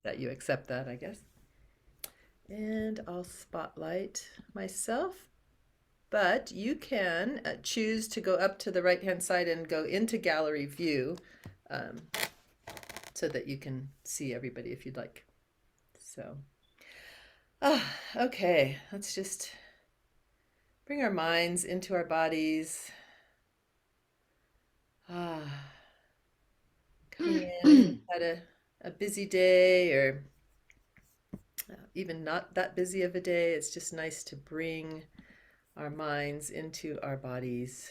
that you accept that, I guess. And I'll spotlight myself, but you can choose to go up to the right-hand side and go into gallery view um, so that you can see everybody if you'd like. So, okay, let's just bring our minds into our bodies. Ah, coming in if you've had a busy day or even not that busy of a day, it's just nice to bring our minds into our bodies.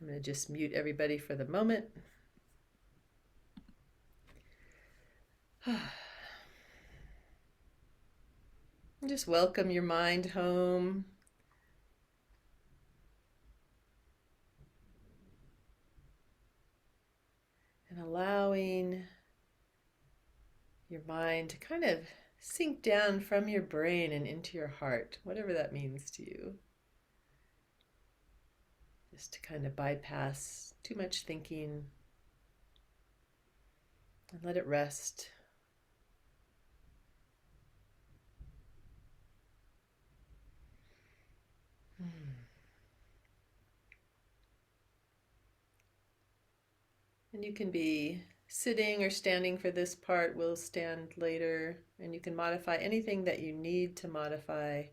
I'm going to just mute everybody for the moment. And just welcome your mind home. And allowing your mind to kind of sink down from your brain and into your heart, whatever that means to you. Just to kind of bypass too much thinking and let it rest. And you can be sitting or standing for this part. We'll stand later, and you can modify anything that you need to modify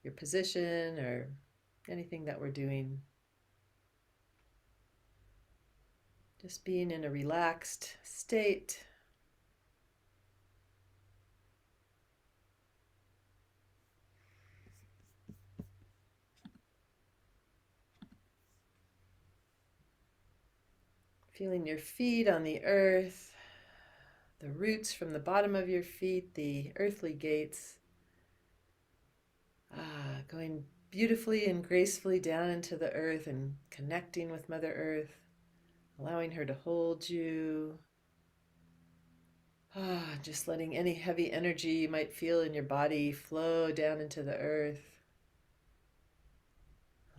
your position or anything that we're doing. Just being in a relaxed state. Feeling your feet on the earth, the roots from the bottom of your feet, the earthly gates, going beautifully and gracefully down into the earth and connecting with Mother Earth, allowing her to hold you. Just letting any heavy energy you might feel in your body flow down into the earth,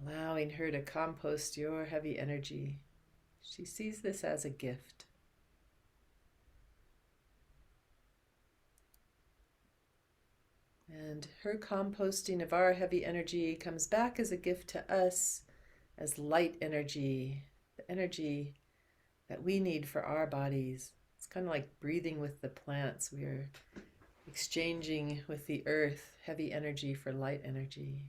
allowing her to compost your heavy energy. She sees this as a gift. And her composting of our heavy energy comes back as a gift to us as light energy, the energy that we need for our bodies. It's kind of like breathing with the plants. We are exchanging with the earth heavy energy for light energy.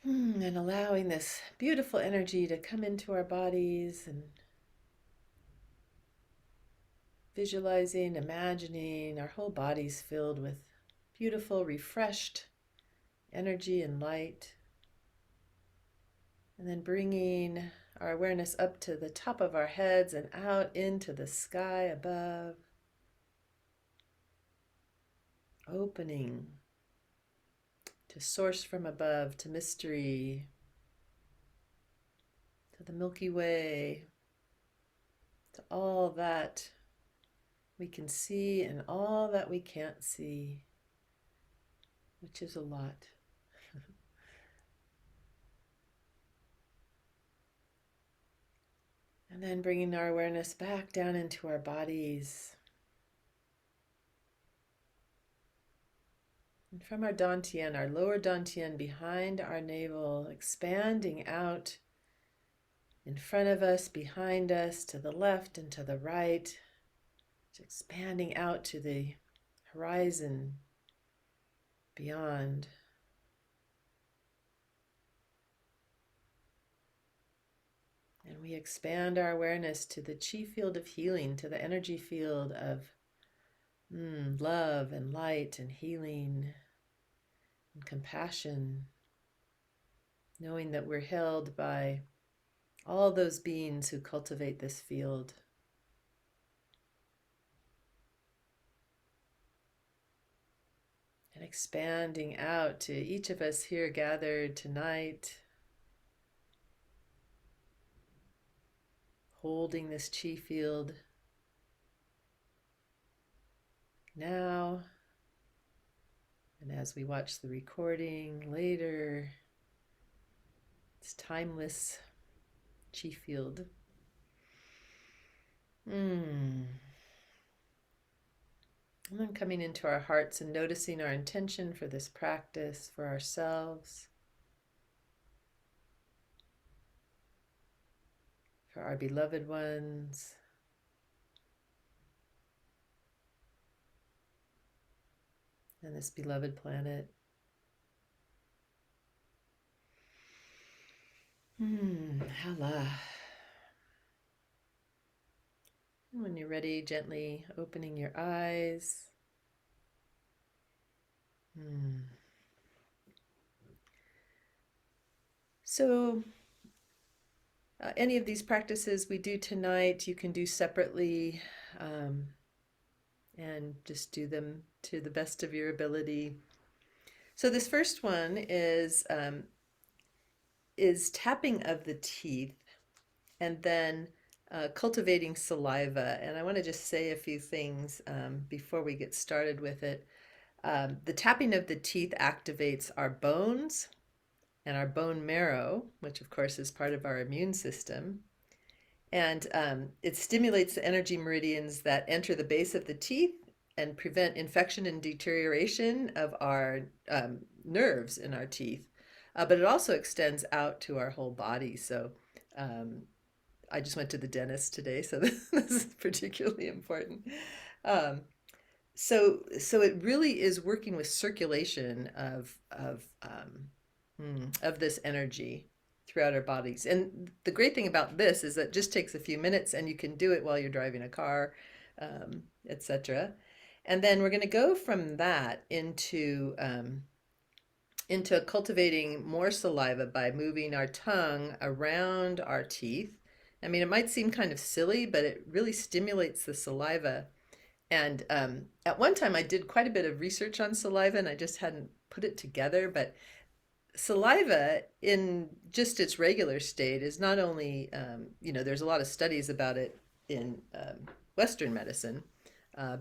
And allowing this beautiful energy to come into our bodies and visualizing, imagining our whole bodies filled with beautiful, refreshed energy and light. And then bringing our awareness up to the top of our heads and out into the sky above. Opening to source from above, to mystery, to the Milky Way, to all that we can see and all that we can't see, which is a lot. And then bringing our awareness back down into our bodies. And from our dantian, our lower dantian behind our navel, expanding out in front of us, behind us, to the left and to the right, expanding out to the horizon beyond. And we expand our awareness to the chi field of healing, to the energy field of love and light and healing and compassion, knowing that we're held by all those beings who cultivate this field. And expanding out to each of us here gathered tonight, holding this chi field now, and as we watch the recording later, it's timeless. chi field. And then coming into our hearts and noticing our intention for this practice for ourselves, for our beloved ones, and this beloved planet. Hala. And when you're ready, gently opening your eyes. So, any of these practices we do tonight, you can do separately, and just do them to the best of your ability. So this first one is tapping of the teeth, and then cultivating saliva. And I want to just say a few things before we get started with it. The tapping of the teeth activates our bones and our bone marrow, which of course is part of our immune system. And it stimulates the energy meridians that enter the base of the teeth and prevent infection and deterioration of our nerves in our teeth. But it also extends out to our whole body. So I just went to the dentist today, so this is particularly important. So it really is working with circulation of this energy throughout our bodies. And the great thing about this is that it just takes a few minutes, and you can do it while you're driving a car, etc. And then we're going to go from that into cultivating more saliva by moving our tongue around our teeth. I mean, it might seem kind of silly, but it really stimulates the saliva. And at one time, I did quite a bit of research on saliva, and I just hadn't put it together. But saliva, in just its regular state, is not only, there's a lot of studies about it in Western medicine,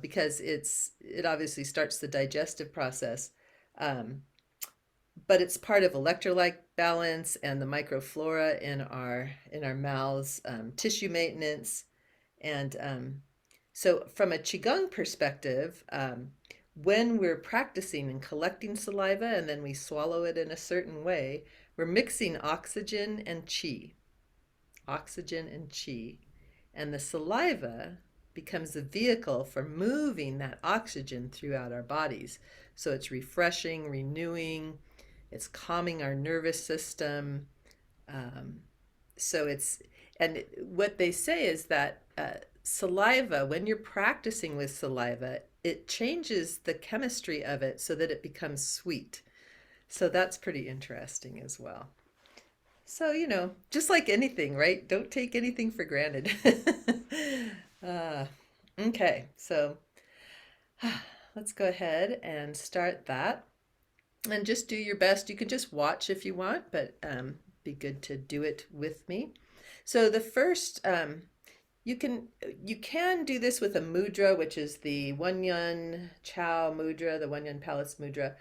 because it obviously starts the digestive process. But it's part of electrolyte balance and the microflora in our mouths, tissue maintenance. And so from a qigong perspective, when we're practicing and collecting saliva and then we swallow it in a certain way, we're mixing oxygen and qi. Oxygen and qi. And the saliva becomes the vehicle for moving that oxygen throughout our bodies. So it's refreshing, renewing, it's calming our nervous system. And what they say is that saliva, when you're practicing with saliva, it changes the chemistry of it so that it becomes sweet. So that's pretty interesting as well. So, just like anything, right? Don't take anything for granted. Okay, so let's go ahead and start that. And just do your best. You can just watch if you want, but be good to do it with me. So the first, you can do this with a mudra, which is the One Yun Chow mudra, the One Yun Palace mudra,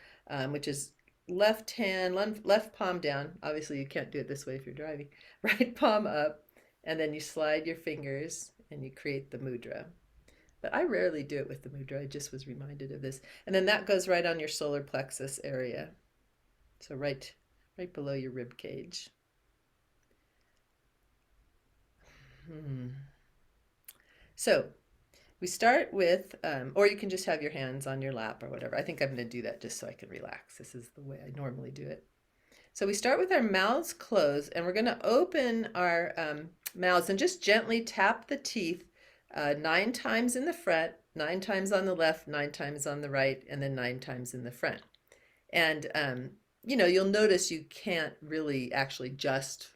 which is left hand, left palm down. Obviously, you can't do it this way if you're driving. Right palm up, and then you slide your fingers and you create the mudra. But I rarely do it with the mudra. I just was reminded of this. And then that goes right on your solar plexus area. So right below your rib cage. So we start with, or you can just have your hands on your lap or whatever. I think I'm going to do that just so I can relax. This is the way I normally do it. So we start with our mouths closed, and we're going to open our mouths and just gently tap the teeth 9 times in the front, 9 times on the left, 9 times on the right, and then 9 times in the front. And, you'll notice you can't really actually just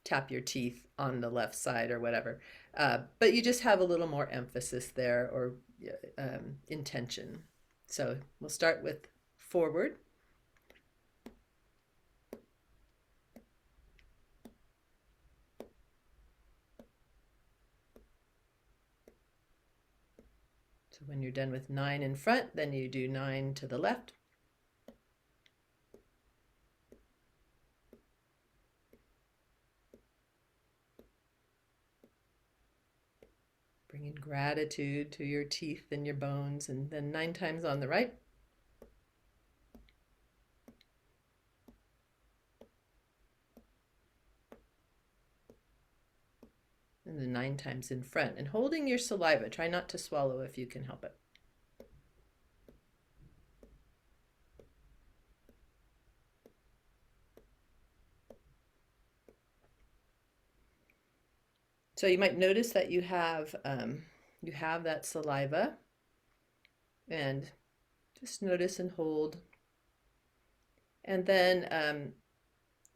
tap your teeth on the left side or whatever. But you just have a little more emphasis there, or intention. So we'll start with forward. So when you're done with 9 in front, then you do 9 to the left. gratitude to your teeth and your bones, and then 9 times on the right. And then 9 times in front. And holding your saliva, try not to swallow if you can help it. So you might notice that you have that saliva, and just notice and hold. And then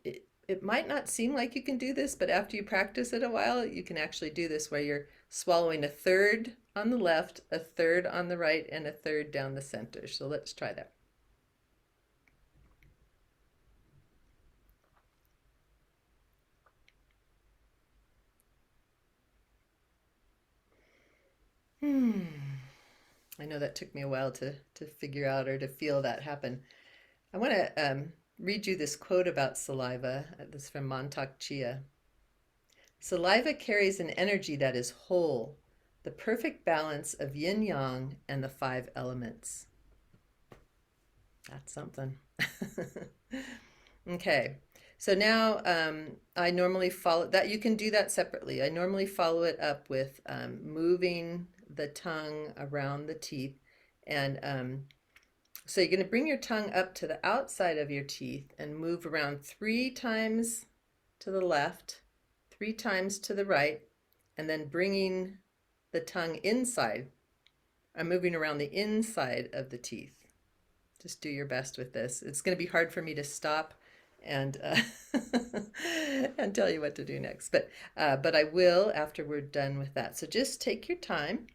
it might not seem like you can do this, but after you practice it a while, you can actually do this where you're swallowing a third on the left, a third on the right, and a third down the center. So let's try that. I know that took me a while to figure out or to feel that happen. I want to read you this quote about saliva. This is from Montauk Chia. Saliva carries an energy that is whole, the perfect balance of yin yang and the 5 elements. That's something. Okay, so now I normally follow that. You can do that separately. I normally follow it up with moving the tongue around the teeth. And so you're going to bring your tongue up to the outside of your teeth and move around 3 times to the left, 3 times to the right, and then bringing the tongue inside. I'm moving around the inside of the teeth. Just do your best with this. It's going to be hard for me to stop and and tell you what to do next, but I will after we're done with that. So just take your time.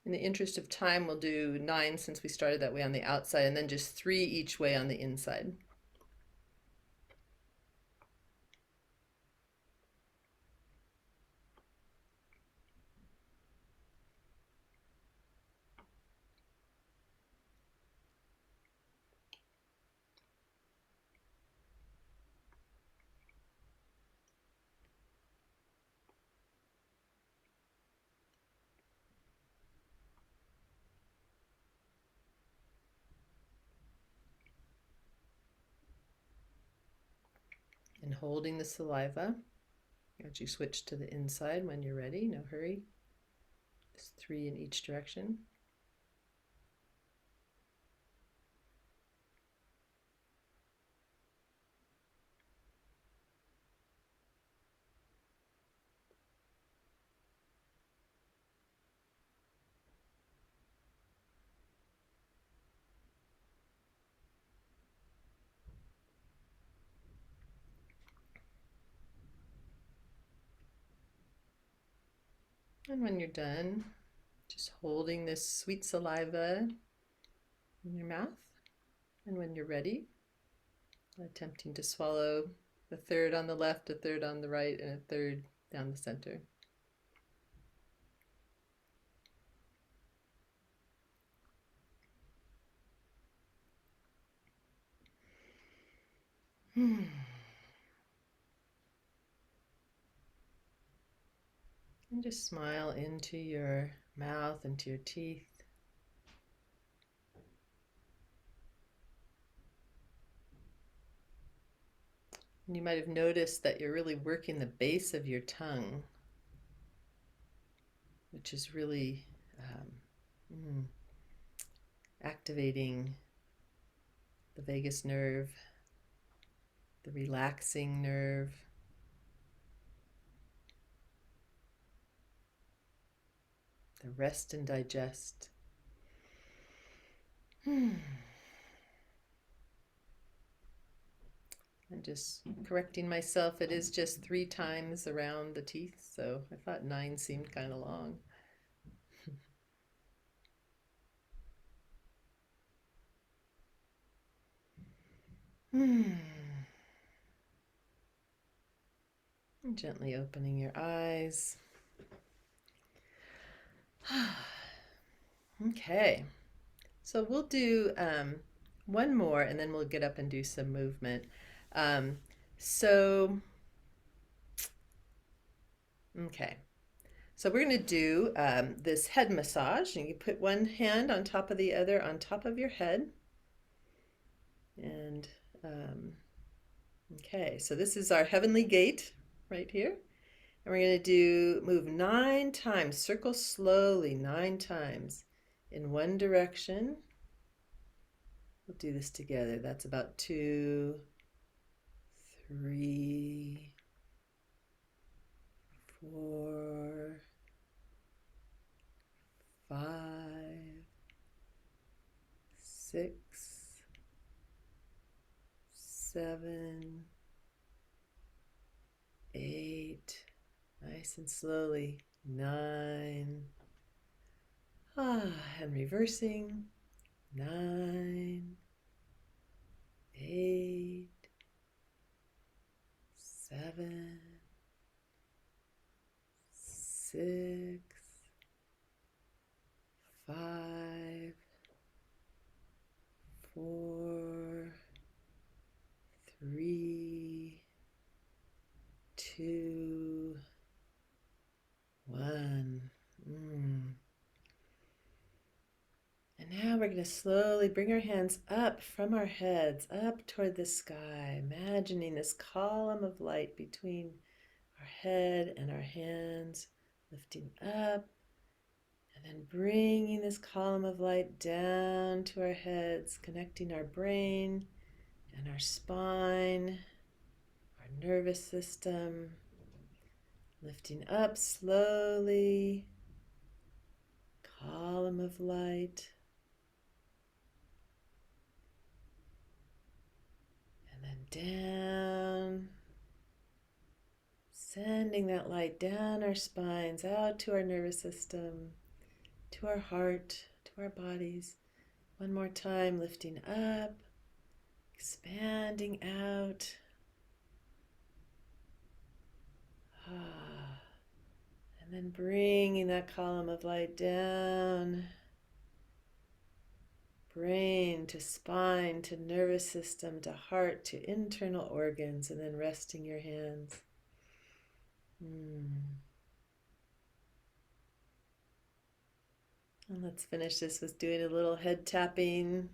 In the interest of time, we'll do 9 since we started that way on the outside, and then just 3 each way on the inside. And holding the saliva as you switch to the inside when you're ready. No hurry. Just 3 in each direction. And when you're done, just holding this sweet saliva in your mouth. And when you're ready, attempting to swallow a third on the left, a third on the right, and a third down the center. And just smile into your mouth, into your teeth. And you might have noticed that you're really working the base of your tongue, which is really activating the vagus nerve, the relaxing nerve. The rest and digest. And I'm just correcting myself. It is just 3 times around the teeth, so I thought 9 seemed kind of long. Gently opening your eyes. Okay, so we'll do one more and then we'll get up and do some movement. Um, so, okay. So we're going to do this head massage, and you put one hand on top of the other on top of your head. And okay, so this is our heavenly gate right here. And we're going to move 9 times, circle slowly 9 times in one direction. We'll do this together. That's about 2, 3, 4, 5, 6, 7, 8, nice and slowly, 9, and reversing, 9, 8, 7, 6, 5, 4, 3, 2, 1. And now we're going to slowly bring our hands up from our heads, up toward the sky, imagining this column of light between our head and our hands, lifting up, and then bringing this column of light down to our heads, connecting our brain and our spine, our nervous system, lifting up slowly, column of light, and then down, sending that light down our spines, out to our nervous system, to our heart, to our bodies. One more time, lifting up, expanding out. And then bringing that column of light down, brain to spine, to nervous system, to heart, to internal organs, and then resting your hands. And let's finish this with doing a little head tapping.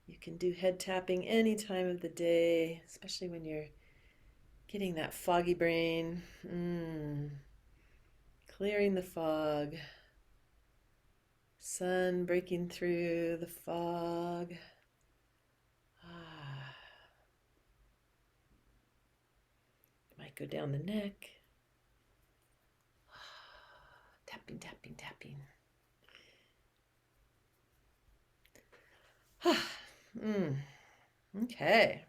You can do head tapping any time of the day, especially when you're getting that foggy brain. Clearing the fog. Sun breaking through the fog. Might go down the neck. Tapping, tapping, tapping. Okay.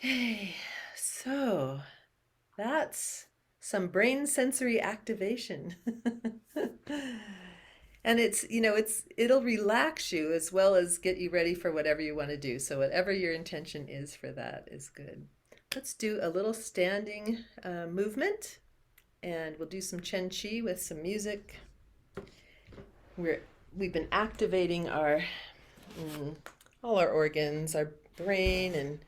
Hey, so that's some brain sensory activation. And it'll relax you as well as get you ready for whatever you want to do. So whatever your intention is for that is good. Let's do a little standing movement, and we'll do some Chen Chi with some music. We've been activating all our organs, our brain and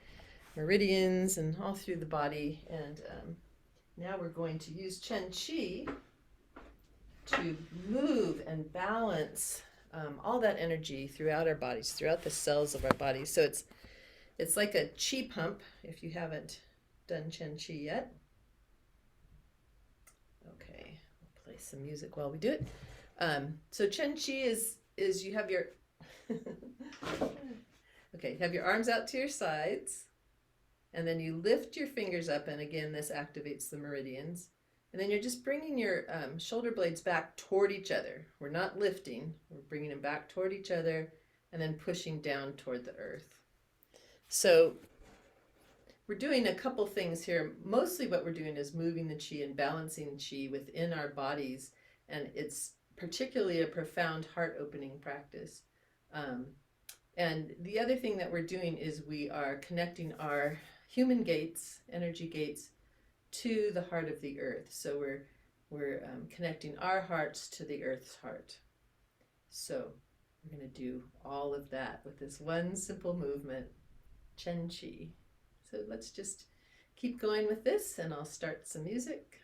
meridians, and all through the body. And now we're going to use Chen Chi to move and balance all that energy throughout our bodies, throughout the cells of our bodies. So it's like a chi pump if you haven't done Chen Chi yet. Okay, we'll play some music while we do it. So Chen Chi is you have your okay, you have your arms out to your sides, and then you lift your fingers up, and again this activates the meridians. And then you're just bringing your shoulder blades back toward each other. We're not lifting, we're bringing them back toward each other and then pushing down toward the earth. So we're doing a couple things here. Mostly what we're doing is moving the chi and balancing chi within our bodies. And it's particularly a profound heart opening practice. Um, and the other thing that we're doing is we are connecting our human gates, energy gates, to the heart of the earth. So we're connecting our hearts to the earth's heart. So we're going to do all of that with this one simple movement, Chen Chi. So let's just keep going with this, and I'll start some music.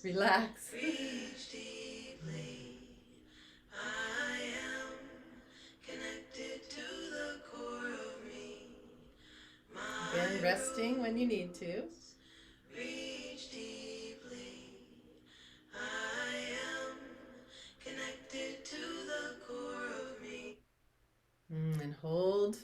Relax. Reach deeply. I am connected to the core of me. Again, resting when you need to. Reach deeply. I am connected to the core of me. And hold.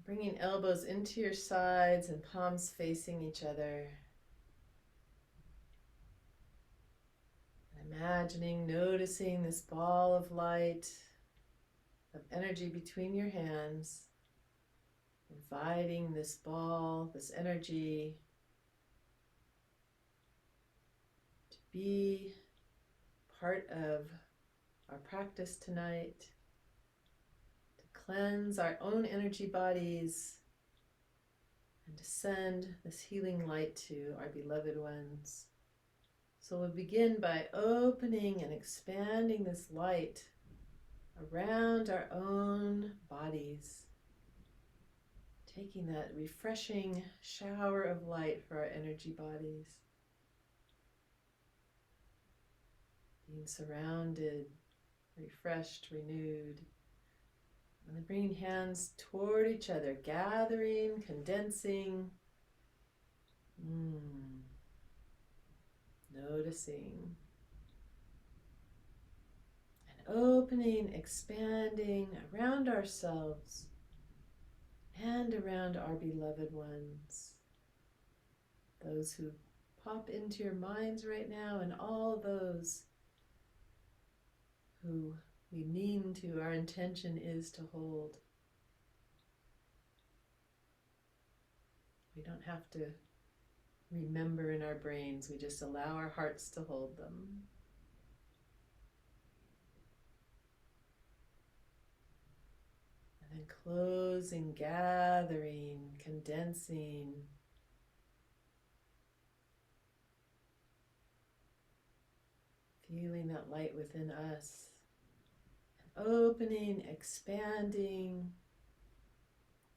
Bringing elbows into your sides and palms facing each other. Imagining, noticing this ball of light, of energy between your hands, inviting this ball, this energy to be part of our practice tonight, to cleanse our own energy bodies and to send this healing light to our beloved ones. So we'll begin by opening and expanding this light around our own bodies, taking that refreshing shower of light for our energy bodies, being surrounded, refreshed, renewed, and then bringing hands toward each other, gathering, condensing, noticing, and opening, expanding around ourselves and around our beloved ones, those who pop into your minds right now and all those who we mean to, our intention is to hold. We don't have to remember in our brains, we just allow our hearts to hold them. And closing, gathering, condensing. Feeling that light within us. And opening, expanding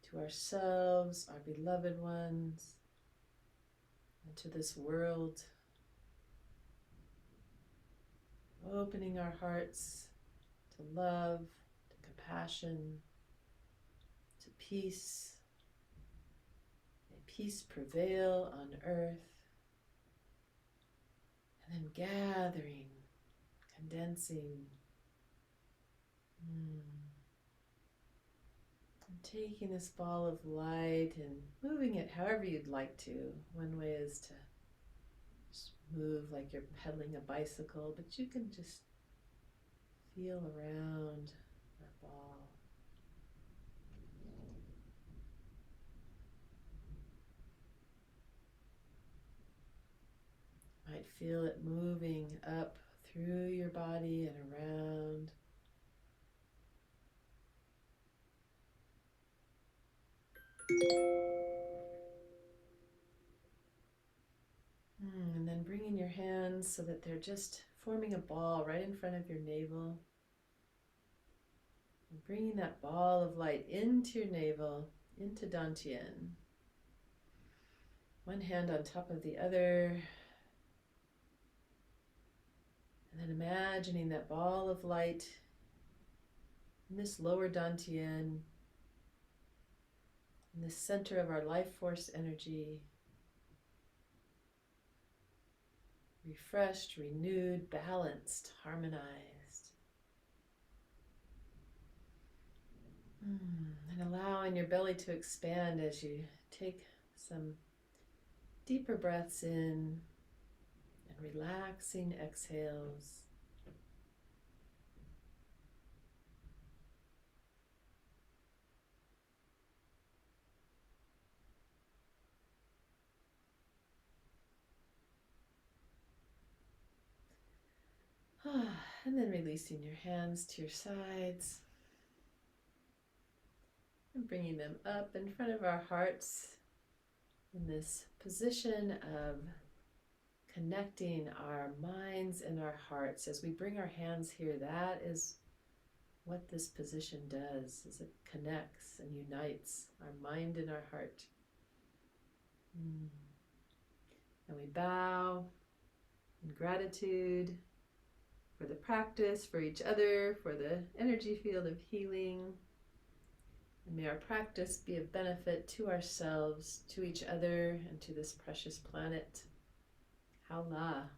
to ourselves, our beloved ones, and to this world. Opening our hearts to love, to compassion, to peace. May peace prevail on earth. And then gathering, condensing, and taking this ball of light and moving it however you'd like to. One way is to just move like you're pedaling a bicycle, but you can just feel around that ball. Might feel it moving up through your body and around. And then bringing your hands so that they're just forming a ball right in front of your navel. And bringing that ball of light into your navel, into Dantian. One hand on top of the other. And then imagining that ball of light in this lower Dantian, in the center of our life force energy. Refreshed, renewed, balanced, harmonized. And allowing your belly to expand as you take some deeper breaths in and relaxing exhales. And then releasing your hands to your sides and bringing them up in front of our hearts in this position of connecting our minds and our hearts. As we bring our hands here, that is what this position does, is it connects and unites our mind and our heart. And we bow in gratitude for the practice, for each other, for the energy field of healing. And may our practice be of benefit to ourselves, to each other, and to this precious planet. Howla.